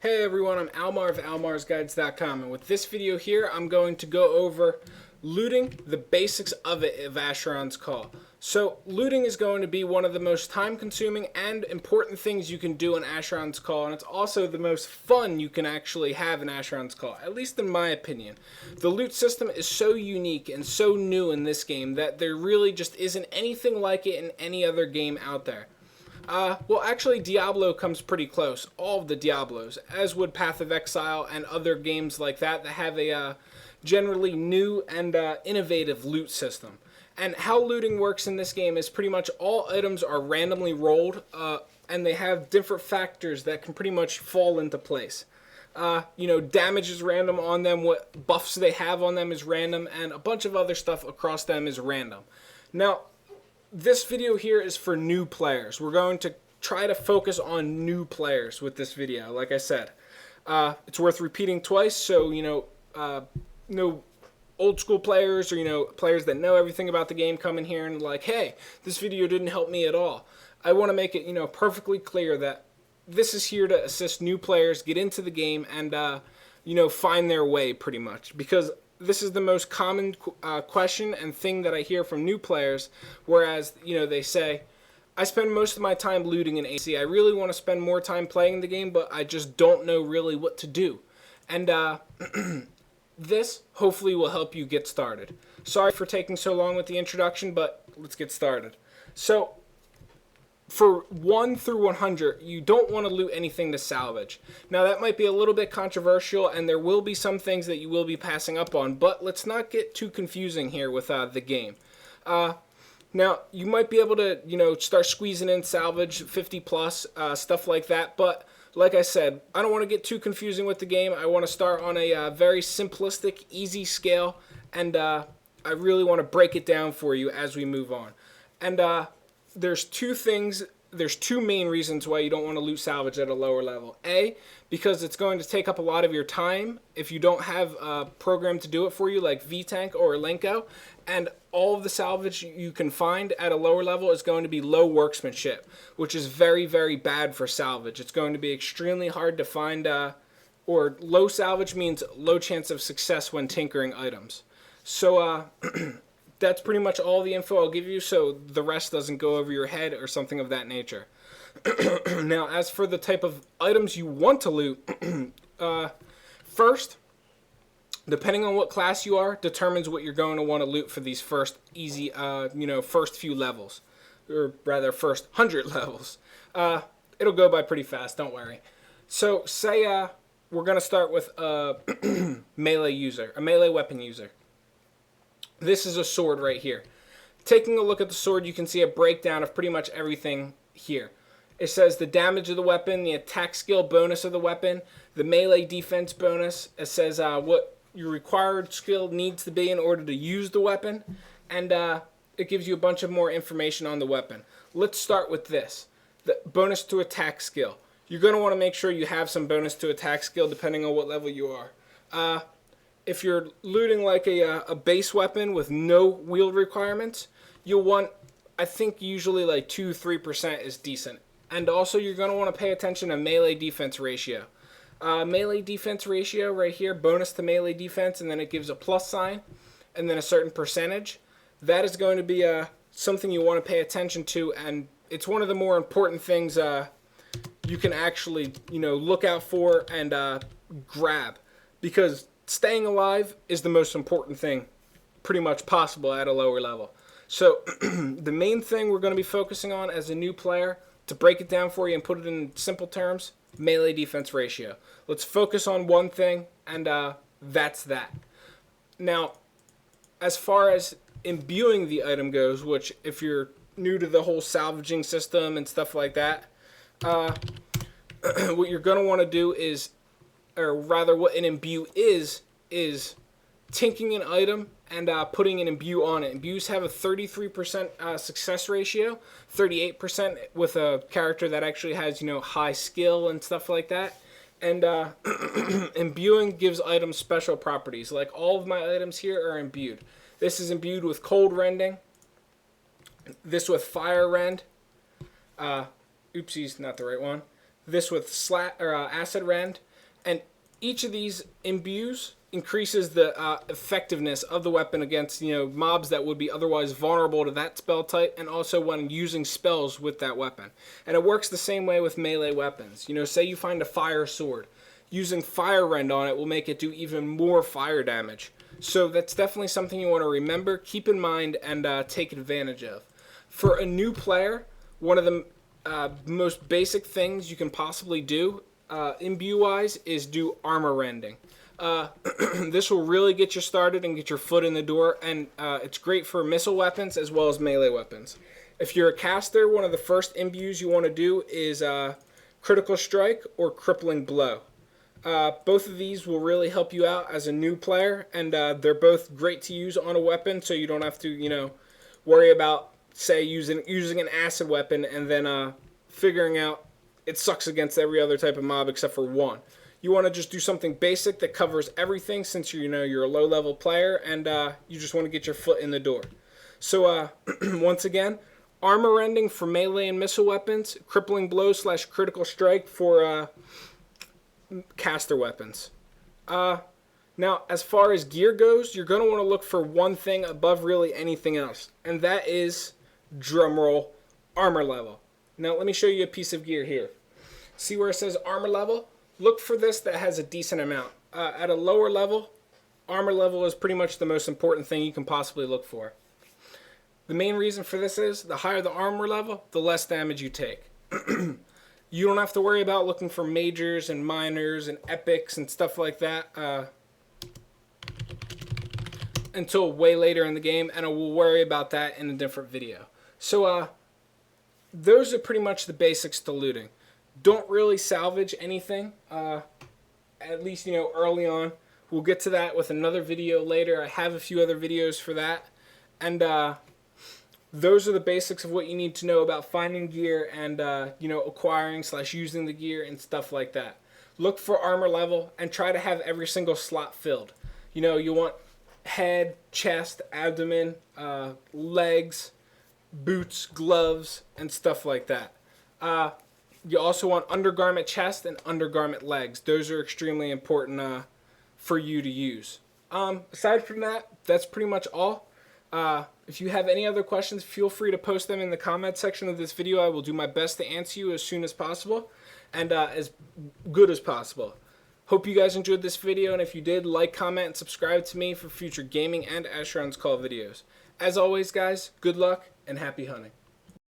Hey everyone, I'm Almar of almarsguides.com, and with this video here, I'm going to go over looting, the basics of Asheron's Call. So, looting is going to be one of the most time-consuming and important things you can do in Asheron's Call, and it's also the most fun you can actually have in Asheron's Call, at least in my opinion. The loot system is so unique and so new in this game that there really just isn't anything like it in any other game out there. Well, actually, Diablo comes pretty close. All of the Diablos, as would Path of Exile and other games like that have a generally new and innovative loot system. And how looting works in this game is pretty much all items are randomly rolled, and they have different factors that can pretty much fall into place. Damage is random on them, what buffs they have on them is random, and a bunch of other stuff across them is random. Now, this video here is for new players. We're going to try to focus on new players with this video. Like I said, it's worth repeating twice, so no old school players or players that know everything about the game come in here and like, hey, this video didn't help me at all. I want to make it perfectly clear that this is here to assist new players get into the game and find their way pretty much, because this is the most common question and thing that I hear from new players, whereas, they say, I spend most of my time looting in AC. I really want to spend more time playing the game, but I just don't know really what to do. And this hopefully will help you get started. Sorry for taking so long with the introduction, but let's get started. So, for 1 through 100, you don't want to loot anything to salvage. Now, that might be a little bit controversial, and there will be some things that you will be passing up on, but let's not get too confusing here with the game. Now, you might be able to, start squeezing in salvage, 50 plus, stuff like that, but like I said, I don't want to get too confusing with the game. I want to start on a very simplistic, easy scale, and I really want to break it down for you as we move on. And there's two main reasons why you don't want to loot salvage at a lower level. A, because it's going to take up a lot of your time if you don't have a program to do it for you like V-Tank or Elenco, and all of the salvage you can find at a lower level is going to be low workmanship, which is very, very bad for salvage. It's going to be extremely hard to find, or low salvage means low chance of success when tinkering items. So, that's pretty much all the info I'll give you, so the rest doesn't go over your head or something of that nature. Now, as for the type of items you want to loot, first, depending on what class you are, determines what you're going to want to loot for these first easy, first few levels, or rather, first 100 levels. It'll go by pretty fast, don't worry. So, say we're going to start with a melee weapon user. This is a sword right here. Taking a look at the sword, you can see a breakdown of pretty much everything here. It says the damage of the weapon, the attack skill bonus of the weapon, the melee defense bonus. It says what your required skill needs to be in order to use the weapon, and it gives you a bunch of more information on the weapon. Let's start with this, the bonus to attack skill. You're going to want to make sure you have some bonus to attack skill depending on what level you are. If you're looting like a base weapon with no wield requirements, you'll want, I think usually like 2-3% is decent. And also you're going to want to pay attention to melee defense ratio. Melee defense ratio right here, bonus to melee defense, and then it gives a plus sign, and then a certain percentage. That is going to be something you want to pay attention to, and it's one of the more important things you can actually look out for and grab, because staying alive is the most important thing pretty much possible at a lower level. So the main thing we're going to be focusing on as a new player, to break it down for you and put it in simple terms, melee defense ratio. Let's focus on one thing, and that's that. Now, as far as imbuing the item goes, which if you're new to the whole salvaging system and stuff like that, what you're going to want to do is, or rather what an imbue is tinking an item and putting an imbue on it. Imbues have a 33% success ratio, 38% with a character that actually has, high skill and stuff like that. And imbuing gives items special properties. Like all of my items here are imbued. This is imbued with cold rending, this with fire rend, oopsies, not the right one. This with acid rend, And each of these imbues increases the effectiveness of the weapon against, mobs that would be otherwise vulnerable to that spell type, and also when using spells with that weapon. And it works the same way with melee weapons. Say you find a fire sword. Using Fire Rend on it will make it do even more fire damage. So that's definitely something you want to remember, keep in mind, and take advantage of. For a new player, one of the most basic things you can possibly do, imbue-wise, is do armor rending. This will really get you started and get your foot in the door, and it's great for missile weapons as well as melee weapons. If you're a caster, one of the first imbues you want to do is Critical Strike or Crippling Blow. Both of these will really help you out as a new player, and they're both great to use on a weapon, so you don't have to, worry about, say, using an acid weapon and then figuring out it sucks against every other type of mob except for one. You want to just do something basic that covers everything, since you're a low-level player, and you just want to get your foot in the door. So once again, armor rending for melee and missile weapons, Crippling Blow / Critical Strike for caster weapons. Now, as far as gear goes, you're going to want to look for one thing above really anything else, and that is, drumroll, armor level. Now, let me show you a piece of gear here. See where it says armor level? Look for this that has a decent amount. At a lower level, armor level is pretty much the most important thing you can possibly look for. The main reason for this is, the higher the armor level, the less damage you take. You don't have to worry about looking for majors and minors and epics and stuff like that until way later in the game, and I will worry about that in a different video. So those are pretty much the basics to looting. Don't really salvage anything, at least early on. We'll get to that with another video later. I have a few other videos for that, and those are the basics of what you need to know about finding gear and acquiring / using the gear and stuff like that. Look for armor level and try to have every single slot filled. You want head, chest, abdomen, legs, boots, gloves, and stuff like that. You also want undergarment chest and undergarment legs. Those are extremely important for you to use. Aside from that, that's pretty much all. If you have any other questions, feel free to post them in the comment section of this video. I will do my best to answer you as soon as possible and as good as possible. Hope you guys enjoyed this video, and if you did, like, comment, and subscribe to me for future gaming and Asheron's Call videos. As always, guys, good luck and happy hunting.